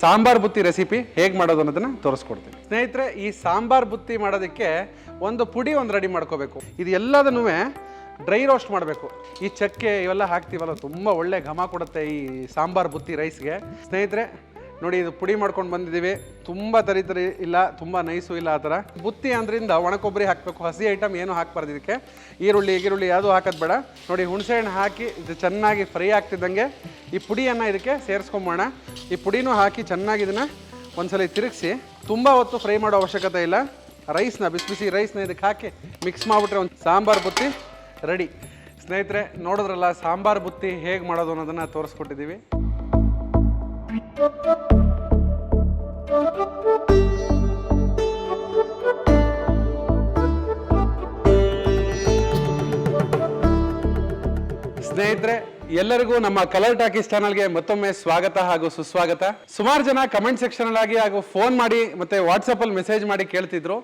ಸಾಂಬಾರ್ ಬುತ್ತಿ ರೆಸಿಪಿ ಹೇಗೆ ಮಾಡೋದು ಅನ್ನೋದನ್ನ ತೋರಿಸ್ಕೊಡ್ತೀನಿ ಸ್ನೇಹಿತರೆ. ಈ ಸಾಂಬಾರ್ ಬುತ್ತಿ ಮಾಡೋದಕ್ಕೆ ಒಂದು ಪುಡಿ ರೆಡಿ ಮಾಡ್ಕೋಬೇಕು. ಇದು ಎಲ್ಲದನ್ನೂ ಡ್ರೈ ರೋಸ್ಟ್ ಮಾಡಬೇಕು. ಈ ಚಕ್ಕೆ ಇವೆಲ್ಲ ಹಾಕ್ತೀವಲ್ಲ, ತುಂಬ ಒಳ್ಳೆ ಘಮ ಕೊಡುತ್ತೆ ಈ ಸಾಂಬಾರ್ ಬುತ್ತಿ ರೈಸ್ಗೆ. ಸ್ನೇಹಿತರೆ ನೋಡಿ, ಇದು ಪುಡಿ ಮಾಡ್ಕೊಂಡು ಬಂದಿದ್ದೀವಿ. ತುಂಬ ತರಿ ಇಲ್ಲ, ತುಂಬ ನೈಸು ಇಲ್ಲ. ಆ ಥರ ಬುತ್ತಿ ಅಂದ್ರಿಂದ ಒಣಕೊಬ್ಬರಿ ಹಾಕಬೇಕು, ಹಸಿ ಐಟಮ್ ಏನು ಹಾಕ್ಬಾರ್ದು ಇದಕ್ಕೆ. ಈರುಳ್ಳಿ ಯಾವುದೂ ಹಾಕೋದು ಬೇಡ. ನೋಡಿ, ಹುಣಸೆಹಣ್ಣು ಹಾಕಿ ಇದು ಚೆನ್ನಾಗಿ ಫ್ರೈ ಆಗ್ತಿದ್ದಂಗೆ ಈ ಪುಡಿಯನ್ನು ಇದಕ್ಕೆ ಸೇರಿಸ್ಕೊಂಬೋಣ. ಈ ಪುಡಿನೂ ಹಾಕಿ ಚೆನ್ನಾಗಿ ಇದನ್ನು ಒಂದ್ಸಲ ತಿರುಗಿಸಿ, ತುಂಬ ಹೊತ್ತು ಫ್ರೈ ಮಾಡೋ ಅವಶ್ಯಕತೆ ಇಲ್ಲ. ರೈಸ್ನ ಬಿಸಿ ರೈಸ್ನ ಇದಕ್ಕೆ ಹಾಕಿ ಮಿಕ್ಸ್ ಮಾಡಿಬಿಟ್ರೆ ಒಂದು ಸಾಂಬಾರ್ ಬುತ್ತಿ ರೆಡಿ. ಸ್ನೇಹಿತರೆ ನೋಡಿದ್ರಲ್ಲ, ಸಾಂಬಾರ್ ಬುತ್ತಿ ಹೇಗೆ ಮಾಡೋದು ಅನ್ನೋದನ್ನು ತೋರಿಸ್ಕೊಟ್ಟಿದ್ದೀವಿ. ಸ್ನೇಹಿತರೆ ಎಲ್ಲರಿಗೂ ನಮ್ಮ ಕಲರ್ ಟಾಕೀಸ್ ಚಾನಲ್ಗೆ ಮತ್ತೊಮ್ಮೆ ಸ್ವಾಗತ ಹಾಗೂ ಸುಸ್ವಾಗತ. ಸುಮಾರು ಜನ ಕಮೆಂಟ್ ಸೆಕ್ಷನ್ ಆಗಿ ಹಾಗೂ ಫೋನ್ ಮಾಡಿ ಮತ್ತೆ ವಾಟ್ಸಪ್ ಅಲ್ಲಿ ಮೆಸೇಜ್ ಮಾಡಿ ಕೇಳ್ತಿದ್ರು,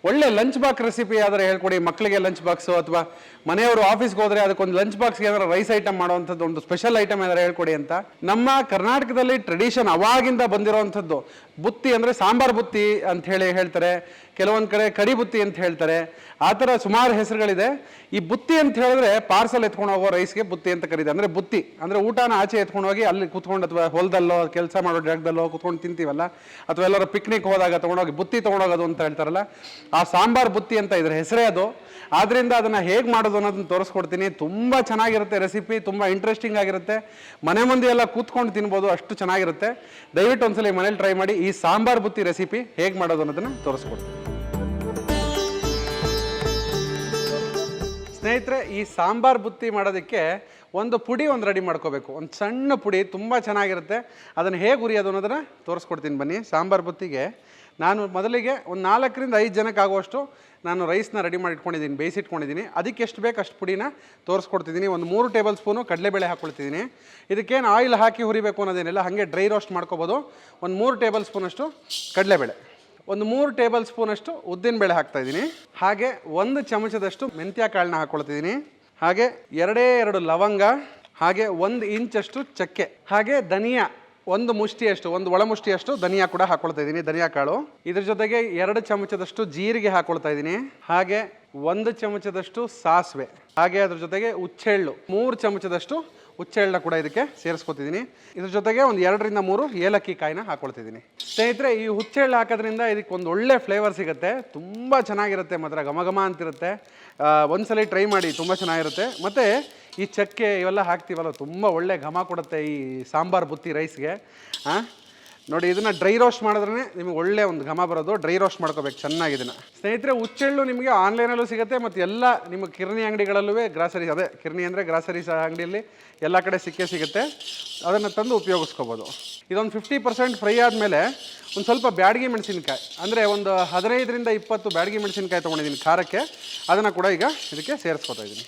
ಒಳ್ಳೆ ಲಂಚ್ ಬಾಕ್ಸ್ ರೆಸಿಪಿ ಯಾವ್ದಾರು ಹೇಳ್ಕೊಡಿ, ಮಕ್ಕಳಿಗೆ ಲಂಚ್ ಬಾಕ್ಸು ಅಥವಾ ಮನೆಯವರು ಆಫೀಸ್ಗೆ ಹೋದ್ರೆ ಅದಕ್ಕೊಂದು ಲಂಚ್ ಬಾಕ್ಸ್ಗೆ ಏನಾದ್ರು ರೈಸ್ ಐಟಮ್ ಮಾಡುವಂಥದ್ದು ಒಂದು ಸ್ಪೆಷಲ್ ಐಟಮ್ ಏನಾದ್ರು ಹೇಳ್ಕೊಡಿ ಅಂತ. ನಮ್ಮ ಕರ್ನಾಟಕದಲ್ಲಿ ಟ್ರೆಡಿಷನ್ ಅವಾಗಿಂದ ಬಂದಿರೋವಂಥದ್ದು ಬುತ್ತಿ ಅಂದರೆ ಸಾಂಬಾರ್ ಬುತ್ತಿ ಅಂತ ಹೇಳಿ ಹೇಳ್ತಾರೆ, ಕೆಲವೊಂದು ಕಡೆ ಕಡಿ ಬುತ್ತಿ ಅಂತ ಹೇಳ್ತಾರೆ. ಆ ಥರ ಸುಮಾರು ಹೆಸರುಗಳಿದೆ. ಈ ಬುತ್ತಿ ಅಂತ ಹೇಳಿದ್ರೆ ಪಾರ್ಸಲ್ ಎತ್ಕೊಂಡು ಹೋಗೋ ರೈಸ್ಗೆ ಬುತ್ತಿ ಅಂತ ಕರೀತಾರೆ. ಅಂದರೆ ಬುತ್ತಿ ಅಂದರೆ ಊಟನ ಆಚೆ ಎತ್ಕೊಂಡು ಹೋಗಿ ಅಲ್ಲಿ ಕೂತ್ಕೊಂಡು ಅಥವಾ ಹೊಲದಲ್ಲೋ ಕೆಲಸ ಮಾಡೋ ಜಾಗದಲ್ಲೋ ಕೂತ್ಕೊಂಡು ತಿಂತೀವಲ್ಲ, ಅಥವಾ ಎಲ್ಲರೂ ಪಿಕ್ನಿಕ್ ಹೋದಾಗ ತೊಗೊಂಡೋಗಿ ಬುತ್ತಿ ತೊಗೊಂಡೋಗೋದು ಅಂತ ಹೇಳ್ತಾರಲ್ಲ, ಆ ಸಾಂಬಾರ್ ಬುತ್ತಿ ಅಂತ ಇದ್ರ ಹೆಸರೇ ಅದು. ಆದ್ದರಿಂದ ಅದನ್ನು ಹೇಗೆ ಮಾಡೋದು ಅನ್ನೋದನ್ನ ತೋರಿಸ್ಕೊಡ್ತೀನಿ. ತುಂಬ ಚೆನ್ನಾಗಿರುತ್ತೆ ರೆಸಿಪಿ, ತುಂಬ ಇಂಟ್ರೆಸ್ಟಿಂಗ್ ಆಗಿರುತ್ತೆ. ಮನೆ ಮಂದಿ ಎಲ್ಲ ಕೂತ್ಕೊಂಡು ತಿನ್ಬೋದು, ಅಷ್ಟು ಚೆನ್ನಾಗಿರುತ್ತೆ. ದಯವಿಟ್ಟು ಒಂದ್ಸಲ ಮನೇಲಿ ಟ್ರೈ ಮಾಡಿ. ಈ ಸಾಂಬಾರ್ ಬುತ್ತಿ ರೆಸಿಪಿ ಹೇಗೆ ಮಾಡೋದು ಅನ್ನೋದನ್ನು ತೋರಿಸ್ಕೊಡ್ತೀನಿ. ಸ್ನೇಹಿತರೆ, ಈ ಸಾಂಬಾರ್ ಬುತ್ತಿ ಮಾಡೋದಕ್ಕೆ ಒಂದು ಪುಡಿ ರೆಡಿ ಮಾಡ್ಕೋಬೇಕು. ಒಂದು ಸಣ್ಣ ಪುಡಿ, ತುಂಬ ಚೆನ್ನಾಗಿರುತ್ತೆ. ಅದನ್ನು ಹೇಗೆ ಉರಿಯೋದು ಅನ್ನೋದನ್ನು ತೋರಿಸ್ಕೊಡ್ತೀನಿ ಬನ್ನಿ. ಸಾಂಬಾರ್ ಬುತ್ತಿಗೆ ನಾನು ಮೊದಲಿಗೆ ಒಂದು 4 ರಿಂದ 5 ಜನಕ್ಕೆ ಆಗುವಷ್ಟು ನಾನು ರೈಸ್ನ ರೆಡಿ ಮಾಡಿ ಇಟ್ಕೊಂಡಿದ್ದೀನಿ, ಬೇಯಿಸಿಟ್ಕೊಂಡಿದ್ದೀನಿ. ಅದಕ್ಕೆ ಎಷ್ಟು ಬೇಕು ಅಷ್ಟು ಪುಡಿನ ತೋರಿಸ್ಕೊಡ್ತಿದ್ದೀನಿ. ಒಂದು 3 ಟೇಬಲ್ ಸ್ಪೂನು ಕಡಲೆಬೇಳೆ ಹಾಕ್ಕೊಳ್ತಿದ್ದೀನಿ. ಇದಕ್ಕೇನು ಆಯಿಲ್ ಹಾಕಿ ಹುರಿಬೇಕು ಅನ್ನೋದೇನಿಲ್ಲ, ಹಾಗೆ ಡ್ರೈ ರೋಸ್ಟ್ ಮಾಡ್ಕೋಬೋದು. ಒಂದು 3 ಟೇಬಲ್ ಸ್ಪೂನಷ್ಟು ಕಡಲೆಬೇಳೆ, ಒಂದು 3 ಟೇಬಲ್ ಸ್ಪೂನಷ್ಟು ಉದ್ದಿನಬೇಳೆ ಹಾಕ್ತಾಯಿದ್ದೀನಿ. ಹಾಗೆ 1 ಚಮಚದಷ್ಟು ಮೆಂತ್ಯ ಕಾಳನ್ನ ಹಾಕ್ಕೊಳ್ತಿದ್ದೀನಿ. ಹಾಗೆ 2 ಲವಂಗ, ಹಾಗೆ 1 ಇಂಚಷ್ಟು ಚಕ್ಕೆ, ಹಾಗೆ ಧನಿಯಾ 1 ಮುಷ್ಟಿಯಷ್ಟು, 1 ಒಳ ಮುಷ್ಟಿಯಷ್ಟು ಧನಿಯಾ ಕೂಡ ಹಾಕ್ಕೊಳ್ತಾ ಇದ್ದೀನಿ, ಧನಿಯಾ ಕಾಳು. ಇದ್ರ ಜೊತೆಗೆ 2 ಚಮಚದಷ್ಟು ಜೀರಿಗೆ ಹಾಕ್ಕೊಳ್ತಾ ಇದ್ದೀನಿ. ಹಾಗೆ 1 ಚಮಚದಷ್ಟು ಸಾಸಿವೆ, ಹಾಗೆ ಅದ್ರ ಜೊತೆಗೆ ಹುಚ್ಚೆಳ್ಳು 3 ಚಮಚದಷ್ಟು ಹುಚ್ಚೆಳ್ಳನ್ನ ಕೂಡ ಇದಕ್ಕೆ ಸೇರಿಸ್ಕೊತಿದ್ದೀನಿ. ಇದ್ರ ಜೊತೆಗೆ ಒಂದು 2 ರಿಂದ 3 ಏಲಕ್ಕಿ ಕಾಯಿನ ಹಾಕ್ಕೊಳ್ತಿದ್ದೀನಿ. ಸ್ನೇಹಿತರೆ, ಈ ಹುಚ್ಚೆಳ್ಳು ಹಾಕೋದ್ರಿಂದ ಇದಕ್ಕೆ ಒಂದು ಒಳ್ಳೆ ಫ್ಲೇವರ್ ಸಿಗುತ್ತೆ, ತುಂಬ ಚೆನ್ನಾಗಿರುತ್ತೆ, ಮಾತ್ರ ಘಮ ಅಂತಿರುತ್ತೆ. ಒಂದ್ಸಲ ಟ್ರೈ ಮಾಡಿ, ತುಂಬ ಚೆನ್ನಾಗಿರುತ್ತೆ. ಮತ್ತು ಈ ಚಕ್ಕೆ ಇವೆಲ್ಲ ಹಾಕ್ತೀವಲ್ಲ, ತುಂಬ ಒಳ್ಳೆ ಘಮ ಕೊಡುತ್ತೆ ಈ ಸಾಂಬಾರ್ ಬುತ್ತಿ ರೈಸ್ಗೆ. ನೋಡಿ, ಇದನ್ನು ಡ್ರೈ ರೋಸ್ಟ್ ಮಾಡಿದ್ರೆ ನಿಮಗೆ ಒಳ್ಳೆ ಒಂದು ಘಮ ಬರೋದು. ಡ್ರೈ ರೋಸ್ಟ್ ಮಾಡ್ಕೋಬೇಕು ಚೆನ್ನಾಗಿ ಇದನ್ನು. ಸ್ನೇಹಿತರೆ, ಹುಚ್ಚೆಳ್ಳು ನಿಮಗೆ ಆನ್ಲೈನಲ್ಲೂ ಸಿಗುತ್ತೆ ಮತ್ತು ಎಲ್ಲ ನಿಮ್ಮ ಕಿರಣಿ ಅಂಗಡಿಗಳಲ್ಲೂ, ಗ್ರಾಸರಿ, ಅದೇ ಕಿರಣಿ ಅಂದರೆ ಗ್ರಾಸರೀಸ್ ಅಂಗಡಿಯಲ್ಲಿ ಎಲ್ಲ ಕಡೆ ಸಿಗುತ್ತೆ. ಅದನ್ನು ತಂದು ಉಪಯೋಗಿಸ್ಕೋಬೋದು. ಇದೊಂದು 50% ಫ್ರೈ ಆದಮೇಲೆ ಒಂದು ಸ್ವಲ್ಪ ಬ್ಯಾಡಗಿ ಮೆಣಸಿನ್ಕಾಯಿ, ಅಂದರೆ ಒಂದು 15 ರಿಂದ 20 ಬ್ಯಾಡಗಿ ಮೆಣಸಿನ್ಕಾಯಿ ತೊಗೊಂಡಿದ್ದೀನಿ ಖಾರಕ್ಕೆ. ಅದನ್ನು ಕೂಡ ಈಗ ಇದಕ್ಕೆ ಸೇರಿಸ್ಕೊತಾ ಇದ್ದೀನಿ.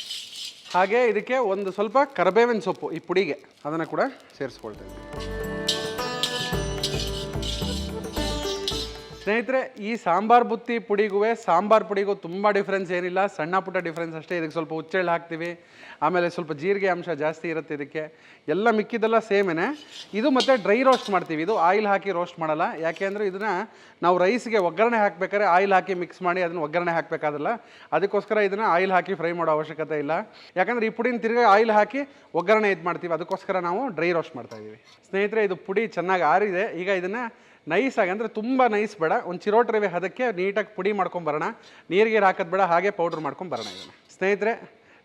ಹಾಗೆ ಇದಕ್ಕೆ ಒಂದು ಸ್ವಲ್ಪ ಕರಿಬೇವಿನ ಸೊಪ್ಪು ಈ ಪುಡಿಗೆ, ಅದನ್ನು ಕೂಡ ಸೇರಿಸ್ಕೊಳ್ತಾ ಇದ್ದೀನಿ. ಸ್ನೇಹಿತರೆ, ಈ ಸಾಂಬಾರ್ ಬುತ್ತಿ ಪುಡಿಗೂ ಸಾಂಬಾರ್ ಪುಡಿಗೂ ತುಂಬ ಡಿಫ್ರೆನ್ಸ್ ಏನಿಲ್ಲ, ಸಣ್ಣ ಪುಟ್ಟ ಡಿಫ್ರೆನ್ಸ್ ಅಷ್ಟೇ. ಇದಕ್ಕೆ ಸ್ವಲ್ಪ ಹುಚ್ಚೆಳ್ಳು ಹಾಕ್ತೀವಿ, ಆಮೇಲೆ ಸ್ವಲ್ಪ ಜೀರಿಗೆ ಅಂಶ ಜಾಸ್ತಿ ಇರುತ್ತೆ ಇದಕ್ಕೆ. ಎಲ್ಲ ಮಿಕ್ಕಿದೆಲ್ಲ ಸೇಮೇನೆ. ಇದು ಮತ್ತು ಡ್ರೈ ರೋಸ್ಟ್ ಮಾಡ್ತೀವಿ, ಇದು ಆಯಿಲ್ ಹಾಕಿ ರೋಸ್ಟ್ ಮಾಡಲ್ಲ. ಯಾಕೆ ಅಂದರೆ ಇದನ್ನು ನಾವು ರೈಸ್ಗೆ ಒಗ್ಗರಣೆ ಹಾಕಬೇಕಾದ್ರೆ ಆಯಿಲ್ ಹಾಕಿ ಮಿಕ್ಸ್ ಮಾಡಿ ಅದನ್ನು ಒಗ್ಗರಣೆ ಹಾಕಬೇಕಾದಲ್ಲ. ಅದಕ್ಕೋಸ್ಕರ ಇದನ್ನು ಆಯಿಲ್ ಹಾಕಿ ಫ್ರೈ ಮಾಡೋ ಅವಶ್ಯಕತೆ ಇಲ್ಲ. ಯಾಕಂದರೆ ಈ ಪುಡಿನ ತಿರುಗಿ ಆಯಿಲ್ ಹಾಕಿ ಒಗ್ಗರಣೆ ಇದು ಮಾಡ್ತೀವಿ, ಅದಕ್ಕೋಸ್ಕರ ನಾವು ಡ್ರೈ ರೋಸ್ಟ್ ಮಾಡ್ತಾಯಿದ್ದೀವಿ. ಸ್ನೇಹಿತರೆ, ಇದು ಪುಡಿ ಚೆನ್ನಾಗಿ ಆರಿದೆ. ಈಗ ಇದನ್ನು ನೈಸಾಗಿ, ಅಂದರೆ ತುಂಬ ನೈಸ್ ಬೇಡ, ಒಂದು ಚಿರೋಟ್ ರವೆ ಅದಕ್ಕೆ ನೀಟಾಗಿ ಪುಡಿ ಮಾಡ್ಕೊಂಬರೋಣ. ನೀರಿಗೆ ಹಾಕೋದು ಬೇಡ, ಹಾಗೆ ಪೌಡ್ರ್ ಮಾಡ್ಕೊಂಬರೋಣ ಇದನ್ನು. ಸ್ನೇಹಿತರೆ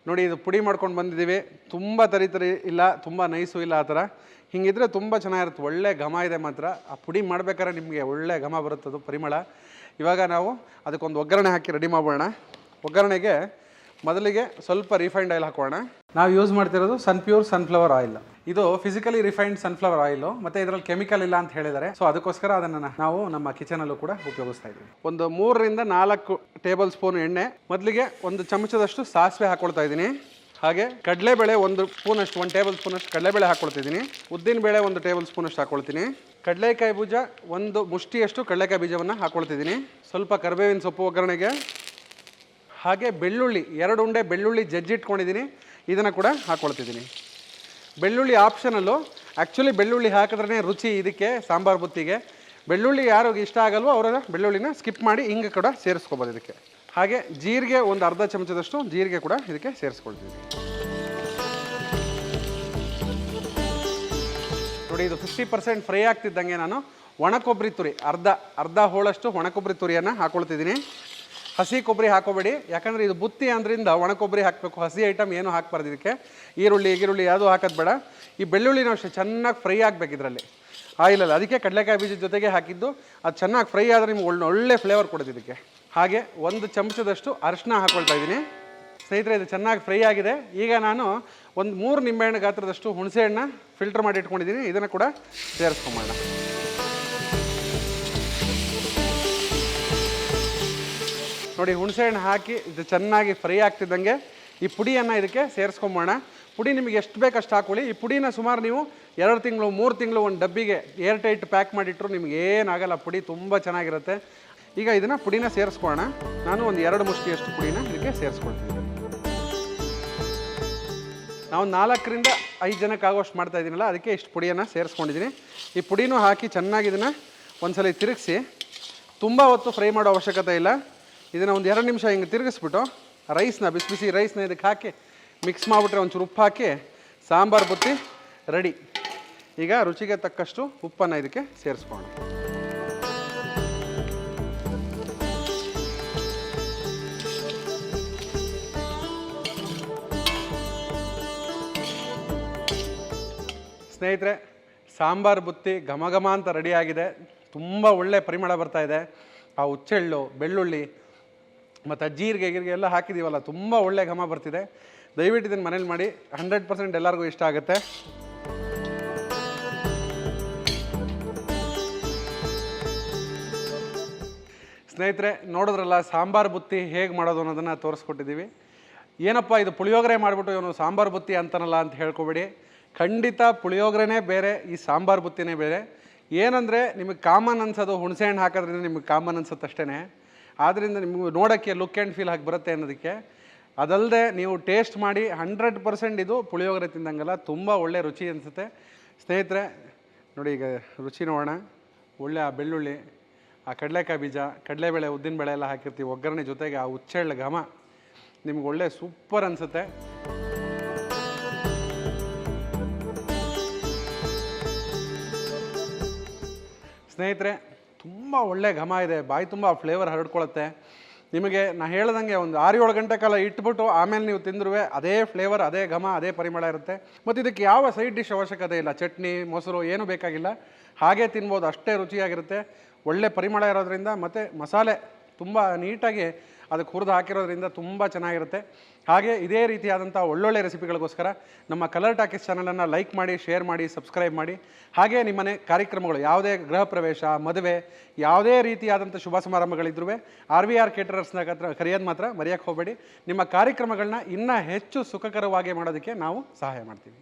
ನೋಡಿ, ಇದು ಪುಡಿ ಮಾಡ್ಕೊಂಡು ಬಂದಿದ್ದೀವಿ. ತುಂಬ ತರಿ ಇಲ್ಲ, ತುಂಬ ನೈಸು ಇಲ್ಲ. ಆ ಥರ ಹಿಂಗಿದ್ರೆ ತುಂಬ ಚೆನ್ನಾಗಿರುತ್ತೆ, ಒಳ್ಳೆ ಘಮ ಇದೆ ಮಾತ್ರ. ಆ ಪುಡಿ ಮಾಡ್ಬೇಕಾದ್ರೆ ನಿಮಗೆ ಒಳ್ಳೆ ಘಮ ಬರುತ್ತದು, ಪರಿಮಳ. ಇವಾಗ ನಾವು ಅದಕ್ಕೊಂದು ಒಗ್ಗರಣೆ ಹಾಕಿ ರೆಡಿ ಮಾಡೋಣ. ಒಗ್ಗರಣೆಗೆ ಮೊದಲಿಗೆ ಸ್ವಲ್ಪ ರಿಫೈನ್ಡ್ ಆಯಿಲ್ ಹಾಕೋಣ. ನಾವು ಯೂಸ್ ಮಾಡ್ತಿರೋದು ಪ್ಯೂರ್ ಸನ್ಫ್ಲವರ್ ಆಯಿಲ್. ಇದು ಫಿಸಿಕಲಿ ರಿಫೈನ್ಡ್ ಸನ್ಫ್ಲವರ್ ಆಯಿಲು, ಮತ್ತು ಇದರಲ್ಲಿ ಕೆಮಿಕಲ್ ಇಲ್ಲ ಅಂತ ಹೇಳಿದ್ದಾರೆ. ಸೊ ಅದಕ್ಕೋಸ್ಕರ ಅದನ್ನು ನಾವು ನಮ್ಮ ಕಿಚನಲ್ಲೂ ಕೂಡ ಉಪಯೋಗಿಸ್ತಾ ಇದ್ದೀವಿ. ಒಂದು 3 ರಿಂದ 4 ಟೇಬಲ್ ಸ್ಪೂನ್ ಎಣ್ಣೆ, ಮೊದಲಿಗೆ 1 ಚಮಚದಷ್ಟು ಸಾಸಿವೆ ಹಾಕ್ಕೊಳ್ತಾ ಇದ್ದೀನಿ. ಹಾಗೆ ಕಡಲೆಬೇಳೆ 1 ಸ್ಪೂನಷ್ಟು, 1 ಟೇಬಲ್ ಸ್ಪೂನಷ್ಟು ಕಡಲೆಬೇಳೆ ಹಾಕ್ಕೊಳ್ತಿದ್ದೀನಿ. ಉದ್ದಿನಬೇಳೆ 1 ಟೇಬಲ್ ಸ್ಪೂನಷ್ಟು ಹಾಕ್ಕೊಳ್ತೀನಿ. ಕಡಲೆಕಾಯಿ ಬೀಜ 1 ಮುಷ್ಟಿಯಷ್ಟು ಕಡಲೆಕಾಯಿ ಬೀಜವನ್ನು ಹಾಕ್ಕೊಳ್ತಿದ್ದೀನಿ. ಸ್ವಲ್ಪ ಕರಿಬೇವಿನ ಸೊಪ್ಪು ಒಗ್ಗರಣೆಗೆ. ಹಾಗೆ ಬೆಳ್ಳುಳ್ಳಿ 2 ಉಂಡೆ ಬೆಳ್ಳುಳ್ಳಿ ಜಜ್ಜಿಟ್ಕೊಂಡಿದ್ದೀನಿ, ಇದನ್ನು ಕೂಡ ಹಾಕ್ಕೊಳ್ತಿದ್ದೀನಿ. ಬೆಳ್ಳುಳ್ಳಿ ಆಪ್ಷನಲ್ಲು, ಆ್ಯಕ್ಚುಲಿ ಬೆಳ್ಳುಳ್ಳಿ ಹಾಕಿದ್ರೇ ರುಚಿ ಇದಕ್ಕೆ ಸಾಂಬಾರು ಬುತ್ತಿಗೆ. ಬೆಳ್ಳುಳ್ಳಿ ಯಾರಿಗೆ ಇಷ್ಟ ಆಗಲ್ವೋ ಅವರ ಬೆಳ್ಳುಳ್ಳಿನ ಸ್ಕಿಪ್ ಮಾಡಿ ಹಿಂಗೆ ಕೂಡ ಸೇರಿಸ್ಕೊಬೋದು ಇದಕ್ಕೆ. ಹಾಗೆ ಜೀರಿಗೆ ಒಂದು ಅರ್ಧ ಚಮಚದಷ್ಟು ಜೀರಿಗೆ ಕೂಡ ಇದಕ್ಕೆ ಸೇರಿಸ್ಕೊಳ್ತೀವಿ. ನೋಡಿ ಇದು 50% ಫ್ರೈ ಆಗ್ತಿದ್ದಂಗೆ ನಾನು ಒಣಕೊಬ್ಬರಿ ತುರಿ ಅರ್ಧ ಹೋಳಷ್ಟು ಒಣಕೊಬ್ಬರಿ ತುರಿಯನ್ನು ಹಾಕ್ಕೊಳ್ತಿದ್ದೀನಿ. ಹಸಿ ಕೊಬ್ಬರಿ ಹಾಕೋಬೇಡಿ, ಯಾಕಂದರೆ ಇದು ಬುತ್ತಿ ಅಂದ್ರಿಂದ ಒಣಕೊಬ್ಬರಿ ಹಾಕಬೇಕು, ಹಸಿ ಐಟಮ್ ಏನು ಹಾಕ್ಬಾರ್ದು ಇದಕ್ಕೆ. ಈರುಳ್ಳಿ ಯಾವುದೂ ಹಾಕೋದು ಬೇಡ. ಈ ಬೆಳ್ಳುಳ್ಳಿನೂ ಅಷ್ಟೇ ಚೆನ್ನಾಗಿ ಫ್ರೈ ಆಗಬೇಕು ಇದರಲ್ಲಿ ಆಯಿಲಲ್ಲಿ. ಅದಕ್ಕೆ ಕಡಲೆಕಾಯಿ ಬೀಜದ ಜೊತೆಗೆ ಹಾಕಿದ್ದು, ಅದು ಚೆನ್ನಾಗಿ ಫ್ರೈ ಆದರೆ ನಿಮ್ಗೆ ಒಳ್ಳೆ ಫ್ಲೇವರ್ ಕೊಡೋದು ಇದಕ್ಕೆ. ಹಾಗೆ 1 ಚಮಚದಷ್ಟು ಅರಿಶಿನ ಹಾಕ್ಕೊಳ್ತಾ ಇದ್ದೀನಿ. ಸ್ನೇಹಿತರೆ ಇದು ಚೆನ್ನಾಗಿ ಫ್ರೈ ಆಗಿದೆ. ಈಗ ನಾನು ಒಂದು 3 ನಿಂಬೆಹಣ್ಣು ಗಾತ್ರದಷ್ಟು ಹುಣಸೆಹಣ್ಣು ಫಿಲ್ಟರ್ ಮಾಡಿ ಇಟ್ಕೊಂಡಿದ್ದೀನಿ, ಇದನ್ನು ಕೂಡ ಸೇರಿಸ್ಕೊಂಬೋಣ. ನೋಡಿ ಹುಣಸೆಹಣ್ಣು ಹಾಕಿ ಇದು ಚೆನ್ನಾಗಿ ಫ್ರೈ ಆಗ್ತಿದ್ದಂಗೆ ಈ ಪುಡಿಯನ್ನು ಇದಕ್ಕೆ ಸೇರಿಸ್ಕೊಂಬೋಣ. ಪುಡಿ ನಿಮಗೆ ಎಷ್ಟು ಬೇಕು ಅಷ್ಟು ಹಾಕೊಳ್ಳಿ. ಈ ಪುಡಿನ ಸುಮಾರು ನೀವು 2 ತಿಂಗಳು 3 ತಿಂಗಳು ಒಂದು ಡಬ್ಬಿಗೆ ಏರ್ ಟೈಟ್ ಪ್ಯಾಕ್ ಮಾಡಿಟ್ರು ನಿಮ್ಗೆ ಏನಾಗಲ್ಲ. ಪುಡಿ ತುಂಬ ಚೆನ್ನಾಗಿರುತ್ತೆ. ಈಗ ಇದನ್ನು ಪುಡಿನ ಸೇರಿಸ್ಕೊಳ್ಳೋಣ. ನಾನು ಒಂದು 2 ಮುಷ್ಟಿಯಷ್ಟು ಪುಡಿನ ಇದಕ್ಕೆ ಸೇರಿಸ್ಕೊಳ್ತೀನಿ. ನಾವು 4ರಿಂದ 5 ಜನಕ್ಕೆ ಆಗೋಷ್ಟು ಮಾಡ್ತಾ ಇದ್ದೀನಲ್ಲ, ಅದಕ್ಕೆ ಇಷ್ಟು ಪುಡಿಯನ್ನು ಸೇರಿಸ್ಕೊಂಡಿದ್ದೀನಿ. ಈ ಪುಡಿನೂ ಹಾಕಿ ಚೆನ್ನಾಗಿ ಇದನ್ನು ಒಂದ್ಸಲ ತಿರುಗಿಸಿ, ತುಂಬ ಹೊತ್ತು ಫ್ರೈ ಮಾಡೋ ಅವಶ್ಯಕತೆ ಇಲ್ಲ. ಇದನ್ನು ಒಂದು 2 ನಿಮಿಷ ಹಿಂಗೆ ತಿರುಗಿಸ್ಬಿಟ್ಟು ರೈಸ್ನ ಬಿಸಿ ರೈಸ್ನ ಇದಕ್ಕೆ ಹಾಕಿ ಮಿಕ್ಸ್ ಮಾಡಿಬಿಟ್ರೆ ಒಂಚೂರು ಉಪ್ಪು ಹಾಕಿ ಸಾಂಬಾರು ಬುತ್ತಿ ರೆಡಿ. ಈಗ ರುಚಿಗೆ ತಕ್ಕಷ್ಟು ಉಪ್ಪನ್ನು ಇದಕ್ಕೆ ಸೇರಿಸ್ಕೊಳ್ಳೋಣ. ಸ್ನೇಹಿತರೆ ಸಾಂಬಾರು ಬುತ್ತಿ ಘಮ ಘಮ ಅಂತ ರೆಡಿಯಾಗಿದೆ. ತುಂಬ ಒಳ್ಳೆ ಪರಿಮಳ ಬರ್ತಾ ಇದೆ. ಆ ಹುಚ್ಚೆಳ್ಳು, ಬೆಳ್ಳುಳ್ಳಿ ಮತ್ತು ಜೀರಿಗೆ ಎಲ್ಲ ಹಾಕಿದ್ದೀವಲ್ಲ, ತುಂಬ ಒಳ್ಳೆ ಘಮ ಬರ್ತಿದೆ. ದಯವಿಟ್ಟು ಇದನ್ನು ಮನೇಲಿ ಮಾಡಿ, 100% ಎಲ್ಲರಿಗೂ ಇಷ್ಟ ಆಗುತ್ತೆ. ಸ್ನೇಹಿತರೆ ನೋಡಿದ್ರಲ್ಲ ಸಾಂಬಾರು ಬುತ್ತಿ ಹೇಗೆ ಮಾಡೋದು ಅನ್ನೋದನ್ನು ತೋರಿಸ್ಕೊಟ್ಟಿದ್ದೀವಿ. ಏನಪ್ಪ ಇದು ಪುಳಿಯೋಗರೆ ಮಾಡಿಬಿಟ್ಟು ಇವನು ಸಾಂಬಾರು ಬುತ್ತಿ ಅಂತಾನಲ್ಲ ಅಂತ ಹೇಳ್ಕೊಬೇಡಿ. ಖಂಡಿತ ಪುಳಿಯೋಗರೆನೇ ಬೇರೆ, ಈ ಸಾಂಬಾರು ಬುತ್ತಿನೇ ಬೇರೆ. ಏನಂದರೆ ನಿಮಗೆ ಕಾಮನ್ ಅನ್ಸೋದು ಹುಣಸೆಹಣ್ಣು ಹಾಕೋದ್ರಿಂದ ನಿಮಗೆ ಕಾಮನ್ ಅನ್ಸುತ್ತೆ ಅಷ್ಟೇ. ಆದ್ದರಿಂದ ನಿಮಗೆ ನೋಡೋಕ್ಕೆ ಲುಕ್ ಆ್ಯಂಡ್ ಫೀಲ್ ಆಗಿ ಬರುತ್ತೆ ಅನ್ನೋದಕ್ಕೆ. ಅದಲ್ಲದೆ ನೀವು ಟೇಸ್ಟ್ ಮಾಡಿ 100% ಇದು ಪುಳಿಯೋಗರೆ ತಿಂದಂಗಲ್ಲ, ತುಂಬ ಒಳ್ಳೆ ರುಚಿ ಅನಿಸುತ್ತೆ. ಸ್ನೇಹಿತರೆ ನೋಡಿ ಈಗ ರುಚಿ ನೋಡೋಣ. ಒಳ್ಳೆ ಆ ಬೆಳ್ಳುಳ್ಳಿ, ಆ ಕಡಲೆಕಾಯಿ ಬೀಜ, ಕಡಲೆಬೇಳೆ, ಉದ್ದಿನಬೇಳೆ ಎಲ್ಲ ಹಾಕಿರ್ತೀವಿ ಒಗ್ಗರಣೆ ಜೊತೆಗೆ, ಆ ಹುಚ್ಚೆಳ್ಳು ಘಮ ನಿಮ್ಗೆ ಒಳ್ಳೆ ಸೂಪರ್ ಅನಿಸುತ್ತೆ. ಸ್ನೇಹಿತರೆ ತುಂಬ ಒಳ್ಳೆ ಘಮ ಇದೆ, ಬಾಯಿ ತುಂಬ ಫ್ಲೇವರ್ ಹರಡ್ಕೊಳುತ್ತೆ. ನಿಮಗೆ ನಾ ಹೇಳ್ದಂಗೆ ಒಂದು 6-7 ಗಂಟೆ ಕಾಲ ಇಟ್ಬಿಟ್ಟು ಆಮೇಲೆ ನೀವು ತಿಂದ್ರೂ ಅದೇ ಫ್ಲೇವರ್, ಅದೇ ಘಮ, ಅದೇ ಪರಿಮಳ ಇರುತ್ತೆ. ಮತ್ತು ಇದಕ್ಕೆ ಯಾವ ಸೈಡ್ ಡಿಶ್ ಅವಶ್ಯಕತೆ ಇಲ್ಲ, ಚಟ್ನಿ ಮೊಸರು ಏನೂ ಬೇಕಾಗಿಲ್ಲ, ಹಾಗೇ ತಿನ್ಬೋದು, ಅಷ್ಟೇ ರುಚಿಯಾಗಿರುತ್ತೆ. ಒಳ್ಳೆ ಪರಿಮಳ ಇರೋದ್ರಿಂದ ಮತ್ತು ಮಸಾಲೆ ತುಂಬ ನೀಟಾಗಿ ಅದಕ್ಕೆ ಹುರಿದು ಹಾಕಿರೋದ್ರಿಂದ ತುಂಬ ಚೆನ್ನಾಗಿರುತ್ತೆ. ಹಾಗೆ ಇದೇ ರೀತಿಯಾದಂಥ ಒಳ್ಳೊಳ್ಳೆ ರೆಸಿಪಿಗಳಿಗೋಸ್ಕರ ನಮ್ಮ ಕಲರ್ ಟಾಕೀಸ್ ಚಾನಲನ್ನು ಲೈಕ್ ಮಾಡಿ, ಶೇರ್ ಮಾಡಿ, ಸಬ್ಸ್ಕ್ರೈಬ್ ಮಾಡಿ. ಹಾಗೆ ನಿಮ್ಮನೆ ಕಾರ್ಯಕ್ರಮಗಳು ಯಾವುದೇ ಗೃಹ ಪ್ರವೇಶ, ಮದುವೆ, ಯಾವುದೇ ರೀತಿಯಾದಂಥ ಶುಭ ಸಮಾರಂಭಗಳಿದ್ರೂ RVR ಕೇಟರರ್ಸ್ನ ಕರೆಯೋದು ಮಾತ್ರ ಮರೆಯೋಕ್ಕೆ ಹೋಗಬೇಡಿ. ನಿಮ್ಮ ಕಾರ್ಯಕ್ರಮಗಳನ್ನ ಇನ್ನೂ ಹೆಚ್ಚು ಸುಖಕರವಾಗಿ ಮಾಡೋದಕ್ಕೆ ನಾವು ಸಹಾಯ ಮಾಡ್ತೀವಿ.